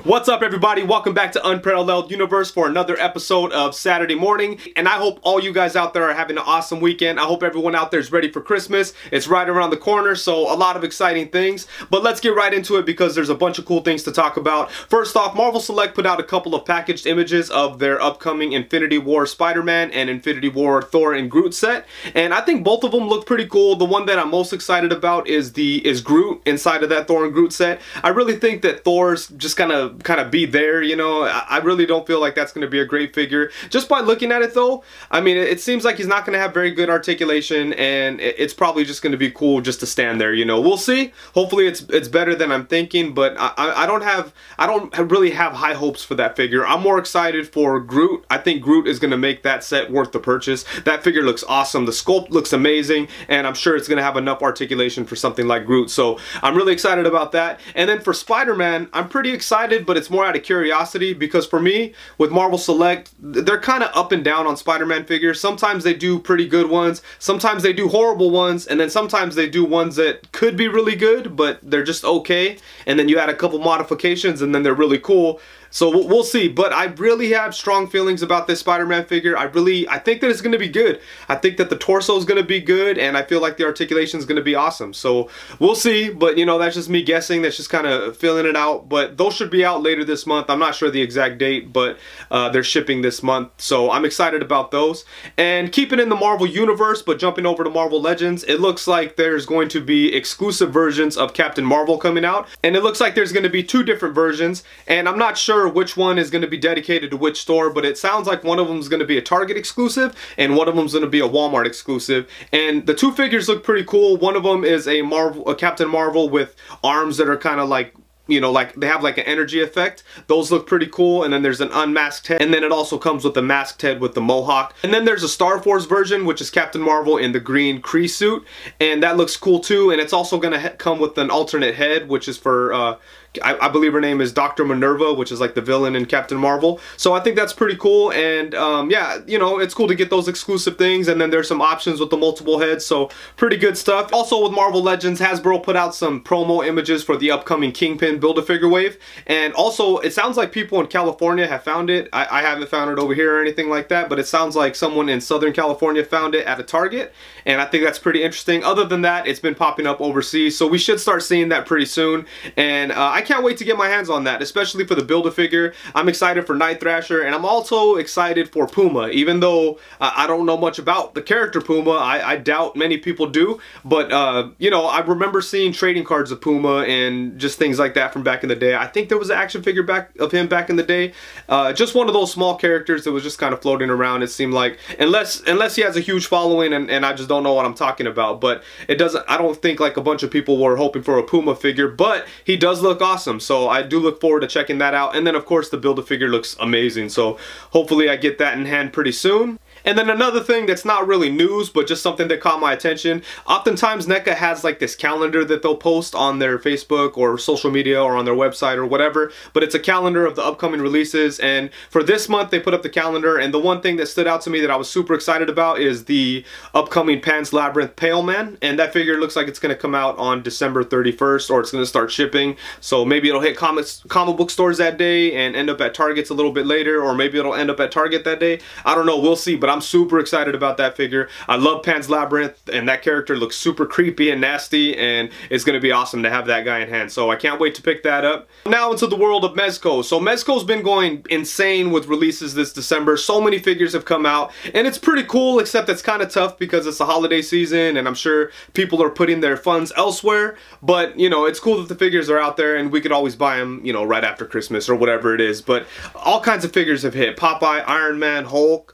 What's up, everybody? Welcome back to Unparalleled Universe for another episode of Saturday morning. And I hope all you guys out there are having an awesome weekend. I hope everyone out there is ready for Christmas. It's right around the corner, so a lot of exciting things. But let's get right into it because there's a bunch of cool things to talk about. First off, Marvel Select put out a couple of packaged images of their upcoming Infinity War Spider-Man and Infinity War Thor and Groot set. And I think both of them look pretty cool. The one that I'm most excited about is Groot inside of that Thor and Groot set. I really think that Thor's just gonna kind of be there, you know. I really don't feel like that's going to be a great figure. Just by looking at it though, I mean, it seems like he's not going to have very good articulation, and it's probably just going to be cool just to stand there, you know. We'll see. Hopefully it's better than I'm thinking, but I don't really have high hopes for that figure. I'm more excited for Groot. I think Groot is going to make that set worth the purchase. That figure looks awesome. The sculpt looks amazing, and I'm sure it's going to have enough articulation for something like Groot. So I'm really excited about that. And then for Spider-Man, I'm pretty excited, but it's more out of curiosity because for me, with Marvel Select, they're kind of up and down on Spider-Man figures. Sometimes they do pretty good ones, sometimes they do horrible ones, and then sometimes they do ones that could be really good, but they're just okay. And then you add a couple modifications and then they're really cool. So we'll see, but I really have strong feelings about this Spider-Man figure. I think that it's going to be good. I think that the torso is going to be good, and I feel like the articulation is going to be awesome. So we'll see, but you know, that's just me guessing. That's just kind of feeling it out, but those should be out later this month. I'm not sure the exact date, but they're shipping this month, so I'm excited about those. And keeping in the Marvel Universe, but jumping over to Marvel Legends, it looks like there's going to be exclusive versions of Captain Marvel coming out, and it looks like there's going to be two different versions, and I'm not sure which one is going to be dedicated to which store, but it sounds like one of them is going to be a Target exclusive and one of them is going to be a Walmart exclusive. And the two figures look pretty cool. One of them is a Captain Marvel with arms that are kind of like, you know, like they have like an energy effect. Those look pretty cool. And then there's an unmasked head, and then it also comes with a masked head with the mohawk. And then there's a Star Force version, which is Captain Marvel in the green Kree suit, and that looks cool too. And it's also gonna come with an alternate head, which is for I believe her name is Dr. Minerva, which is like the villain in Captain Marvel. So I think that's pretty cool, and yeah, you know, it's cool to get those exclusive things. And then there's some options with the multiple heads, so pretty good stuff. Also with Marvel Legends, Hasbro put out some promo images for the upcoming Kingpin Build-A-Figure wave, and also it sounds like people in California have found it. I haven't found it over here or anything like that, but it sounds like someone in Southern California found it at a Target, and I think that's pretty interesting. Other than that, it's been popping up overseas, so we should start seeing that pretty soon, and I can't wait to get my hands on that, especially for the Build-A-Figure. I'm excited for Night Thrasher, and I'm also excited for Puma, even though I don't know much about the character Puma. I doubt many people do, but you know, I remember seeing trading cards of Puma and just things like that from back in the day. I think there was an action figure of him back in the day. Just one of those small characters that was just kind of floating around, it seemed like, unless he has a huge following, and I just don't know what I'm talking about. But it doesn't, I don't think like a bunch of people were hoping for a Puma figure, but he does look awesome. So I do look forward to checking that out. And then of course the Build-A-Figure looks amazing, so hopefully I get that in hand pretty soon. And then another thing that's not really news, but just something that caught my attention. Oftentimes NECA has like this calendar that they'll post on their Facebook or social media or on their website or whatever, but it's a calendar of the upcoming releases. And for this month they put up the calendar, and the one thing that stood out to me that I was super excited about is the upcoming Pan's Labyrinth Pale Man, and that figure looks like it's going to come out on December 31st, or it's going to start shipping. So maybe it'll hit comic book stores that day and end up at Targets a little bit later, or maybe it'll end up at Target that day. I don't know, we'll see, but I'm super excited about that figure. I love Pan's Labyrinth, and that character looks super creepy and nasty, and it's going to be awesome to have that guy in hand. So I can't wait to pick that up. Now into the world of Mezco. So Mezco's been going insane with releases this December. So many figures have come out, and it's pretty cool, except it's kind of tough because it's the holiday season, and I'm sure people are putting their funds elsewhere. But, you know, it's cool that the figures are out there, and we could always buy them, you know, right after Christmas or whatever it is. But all kinds of figures have hit. Popeye, Iron Man, Hulk,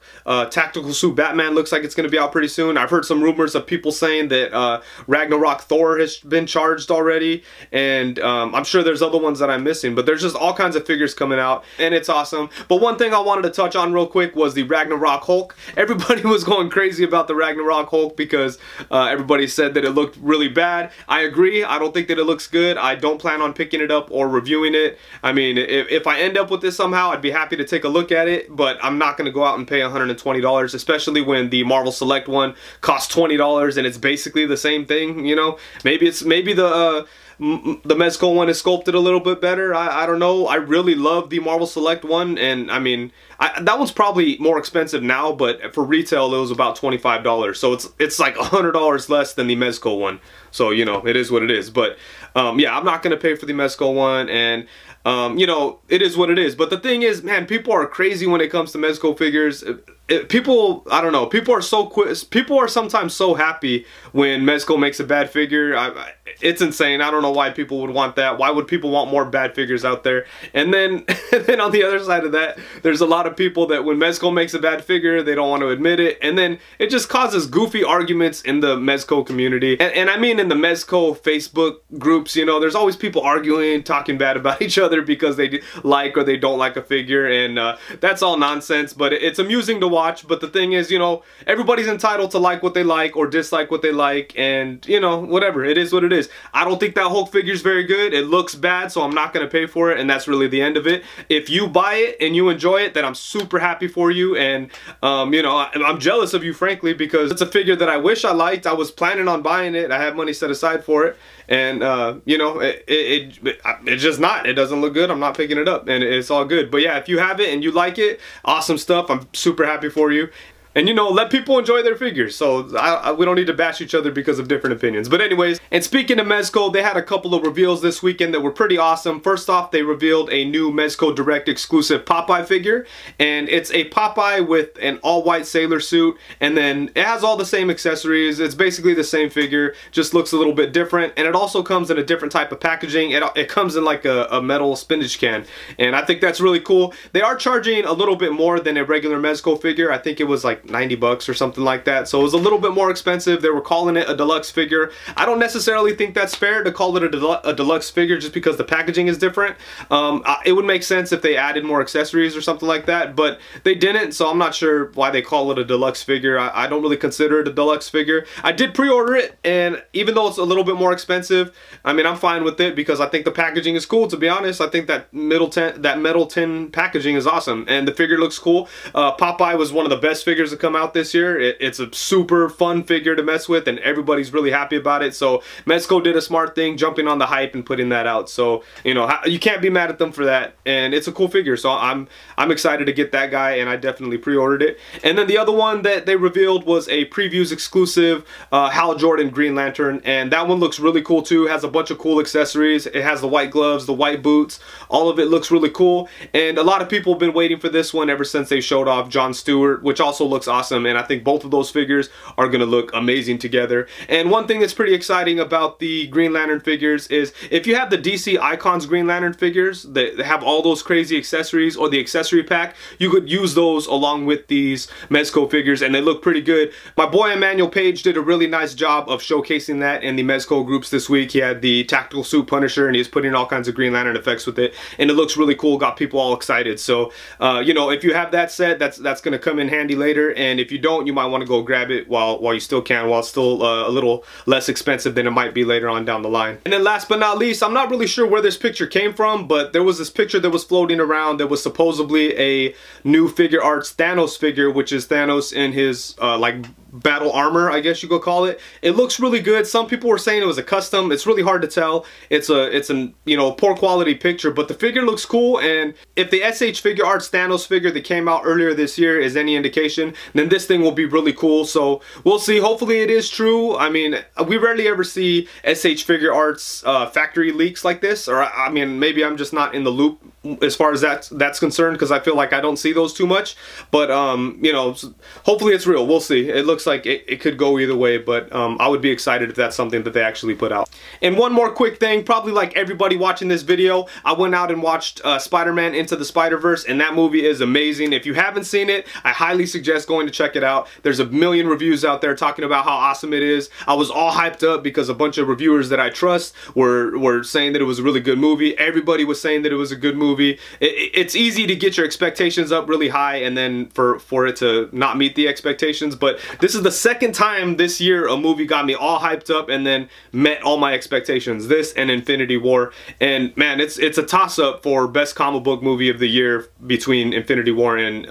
Tactical Suit Batman looks like it's going to be out pretty soon. I've heard some rumors of people saying that Ragnarok Thor has been charged already, and I'm sure there's other ones that I'm missing, but there's just all kinds of figures coming out, and it's awesome. But one thing I wanted to touch on real quick was the Ragnarok Hulk. Everybody was going crazy about the Ragnarok Hulk because everybody said that it looked really bad. I agree. I don't think that it looks good. I don't plan on picking it up or reviewing it. I mean, if I end up with this somehow, I'd be happy to take a look at it, but I'm not going to go out and pay $120, especially when the Marvel Select one costs $20 and it's basically the same thing, you know? Maybe the the Mezco one is sculpted a little bit better. I don't know. I really love the Marvel Select one, and I mean, that one's probably more expensive now, but for retail it was about $25. So it's like $100 less than the Mezco one. So, you know, it is what it is. But yeah, I'm not gonna pay for the Mezco one, and you know, it is what it is. But the thing is, man, people are crazy when it comes to Mezco figures. People, I don't know, people are so quick. People are sometimes so happy when Mezco makes a bad figure. It's insane. I don't know why people would want that. Why would people want more bad figures out there? And then, on the other side of that, there's a lot of people that when Mezco makes a bad figure, they don't want to admit it. And then it just causes goofy arguments in the Mezco community. And I mean in the Mezco Facebook groups, you know, there's always people arguing, talking bad about each other because they like or they don't like a figure. And that's all nonsense, but it's amusing to watch. But the thing is, you know, everybody's entitled to like what they like or dislike what they like, and you know, whatever, it is what it is. I don't think that Hulk figure is very good. It looks bad, so I'm not going to pay for it, and that's really the end of it. If you buy it and you enjoy it, then I'm super happy for you, and you know, I'm jealous of you, frankly, because it's a figure that I wish I liked. I was planning on buying it. I had money set aside for it, and you know, it's just not. It doesn't look good. I'm not picking it up, and it's all good. But yeah, if you have it and you like it, awesome stuff. I'm super happy for you. And you know, let people enjoy their figures. So we don't need to bash each other because of different opinions. But anyways, and speaking of Mezco, they had a couple of reveals this weekend that were pretty awesome. First off, they revealed a new Mezco Direct exclusive Popeye figure. And it's a Popeye with an all-white sailor suit. And then it has all the same accessories. It's basically the same figure, just looks a little bit different. And it also comes in a different type of packaging. It comes in like a metal spinach can. And I think that's really cool. They are charging a little bit more than a regular Mezco figure. I think it was like 90 bucks or something like that, so it was a little bit more expensive. They were calling it a deluxe figure. I don't necessarily think that's fair to call it a deluxe figure just because the packaging is different. It would make sense if they added more accessories or something like that, but they didn't, so I'm not sure why they call it a deluxe figure. I don't really consider it a deluxe figure. I did pre-order it, and even though it's a little bit more expensive, I mean, I'm fine with it because I think the packaging is cool, to be honest. I think that metal tin packaging is awesome, and the figure looks cool. Popeye was one of the best figures to come out this year. It's a super fun figure to mess with, and everybody's really happy about it. So Mezco did a smart thing, jumping on the hype and putting that out. So you know, you can't be mad at them for that, and it's a cool figure. So I'm excited to get that guy, and I definitely pre-ordered it. And then the other one that they revealed was a previews exclusive Hal Jordan Green Lantern, and that one looks really cool too. It has a bunch of cool accessories. It has the white gloves, the white boots, all of it looks really cool. And a lot of people have been waiting for this one ever since they showed off John Stewart, which also looks awesome. And I think both of those figures are going to look amazing together. And one thing that's pretty exciting about the Green Lantern figures is if you have the DC Icons Green Lantern figures that have all those crazy accessories, or the accessory pack, you could use those along with these Mezco figures, and they look pretty good. My boy Emmanuel Page did a really nice job of showcasing that in the Mezco groups this week. He had the Tactical Suit Punisher, and he's putting all kinds of Green Lantern effects with it, and it looks really cool, got people all excited. So you know, if you have that set, that's going to come in handy later, and if you don't, you might want to go grab it while you still can, while it's still a little less expensive than it might be later on down the line. And then last but not least, I'm not really sure where this picture came from, but there was this picture that was floating around that was supposedly a new Figure Arts Thanos figure, which is Thanos in his like battle armor, I guess you could call it. It looks really good. Some people were saying it was a custom. It's really hard to tell. It's a you know, poor quality picture, but the figure looks cool. And if the SH Figure Arts Thanos figure that came out earlier this year is any indication, then this thing will be really cool. So we'll see. Hopefully it is true. I mean, we rarely ever see SH Figure Arts factory leaks like this, or I mean, maybe I'm just not in the loop as far as that's concerned, because I feel like I don't see those too much. But you know, hopefully it's real. We'll see. It looks like it could go either way, but I would be excited if that's something that they actually put out. And one more quick thing, probably like everybody watching this video, I went out and watched Spider-Man Into the Spider-Verse, and that movie is amazing. If you haven't seen it, I highly suggest going to check it out. There's a million reviews out there talking about how awesome it is. I was all hyped up because a bunch of reviewers that I trust were saying that it was a really good movie. Everybody was saying that it was a good movie. movie. It's easy to get your expectations up really high and then for it to not meet the expectations, but this is the second time this year a movie got me all hyped up and then met all my expectations. This and Infinity War. And man, it's a toss-up for best comic book movie of the year between Infinity War and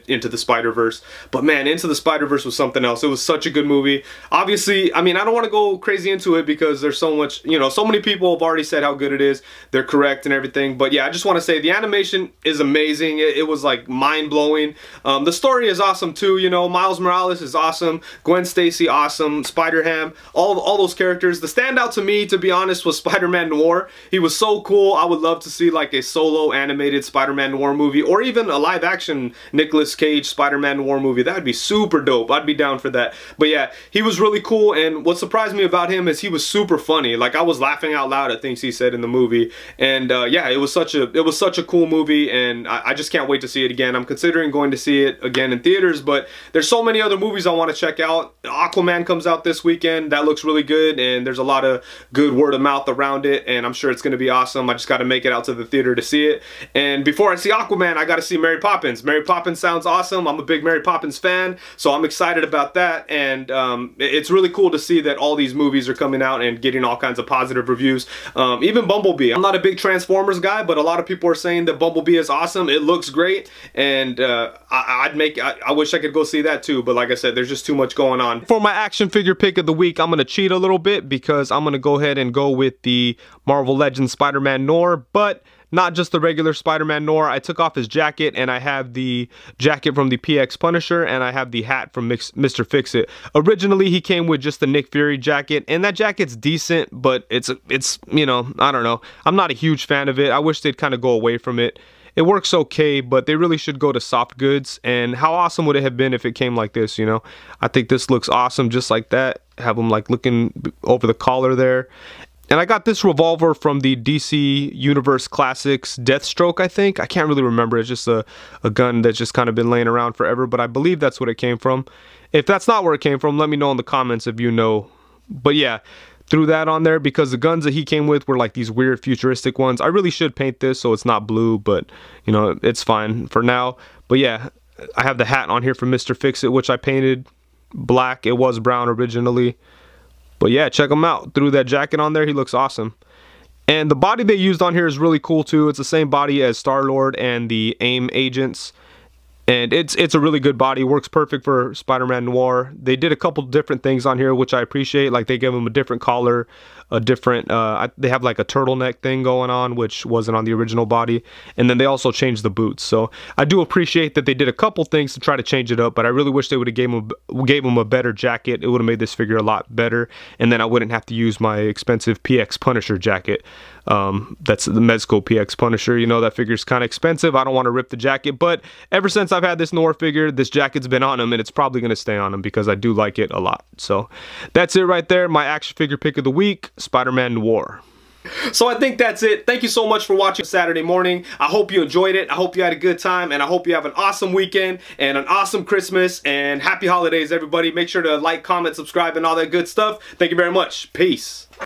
Into the Spider-Verse. But man, Into the Spider-Verse was something else. It was such a good movie. Obviously, I mean, I don't want to go crazy into it because there's so much, you know, so many people have already said how good it is. They're correct and everything. But yeah, I just want to say the animation is amazing. It was like mind-blowing. The story is awesome too, you know. Miles Morales is awesome. Gwen Stacy, awesome. Spider-Ham, all those characters. The standout to me, to be honest, was Spider-Man Noir. He was so cool. I would love to see like a solo animated Spider-Man Noir movie, or even a live-action Nicolas Cage Spider-Man Noir movie. That'd be super dope. I'd be down for that. But yeah, he was really cool, and what surprised me about him is he was super funny. Like, I was laughing out loud at things he said in the movie, and yeah, it was such a cool movie, and I just can't wait to see it again. I'm considering going to see it again in theaters, but there's so many other movies I want to check out. Aquaman comes out this weekend. That looks really good, and there's a lot of good word of mouth around it, and I'm sure it's going to be awesome. I just got to make it out to the theater to see it. And before I see Aquaman, I got to see Mary Poppins. Mary Poppins sounds awesome. I'm a big Mary Poppins fan, so I'm excited about that. And it's really cool to see that all these movies are coming out and getting all kinds of positive reviews. Even Bumblebee. I'm not a big Transformers guy, but a lot of people are saying that Bumblebee is awesome. It looks great, and I wish I could go see that too, but like I said, there's just too much going on. For my action figure pick of the week, I'm gonna cheat a little bit because I'm gonna go ahead and go with the Marvel Legends Spider-Man Noir, but not just the regular Spider-Man Noir. I took off his jacket, and I have the jacket from the PX Punisher, and I have the hat from Mr. Fix-It. Originally, he came with just the Nick Fury jacket, and that jacket's decent, but it's you know, I don't know. I'm not a huge fan of it. I wish they'd kind of go away from it. It works okay, but they really should go to soft goods. And how awesome would it have been if it came like this, you know? I think this looks awesome just like that. Have them like looking over the collar there. And I got this revolver from the DC Universe Classics Deathstroke, I think. I can't really remember. It's just a gun that's just kind of been laying around forever, but I believe that's what it came from. If that's not where it came from, let me know in the comments if you know. But yeah, threw that on there because the guns that he came with were like these weird futuristic ones. I really should paint this so it's not blue, but you know, it's fine for now. But yeah, I have the hat on here from Mr. Fix-It, which I painted black. It was brown originally. But yeah, check him out. Threw that jacket on there. He looks awesome. And the body they used on here is really cool too. It's the same body as Star-Lord and the AIM agents. And it's a really good body. Works perfect for Spider-Man Noir. They did a couple different things on here, which I appreciate. Like, they gave him a different collar, a different, they have like a turtleneck thing going on, which wasn't on the original body. And then they also changed the boots. So I do appreciate that they did a couple things to try to change it up, but I really wish they would have gave him a better jacket. It would have made this figure a lot better. And then I wouldn't have to use my expensive PX Punisher jacket. That's the Mezco PX Punisher. You know, that figure's kind of expensive. I don't want to rip the jacket, but ever since I've had this Noir figure, this jacket's been on him, and it's probably going to stay on him because I do like it a lot. So that's it right there. My action figure pick of the week, Spider-Man Noir. So I think that's it. Thank you so much for watching Saturday morning. I hope you enjoyed it. I hope you had a good time, and I hope you have an awesome weekend and an awesome Christmas, and happy holidays, everybody. Make sure to like, comment, subscribe, and all that good stuff. Thank you very much. Peace.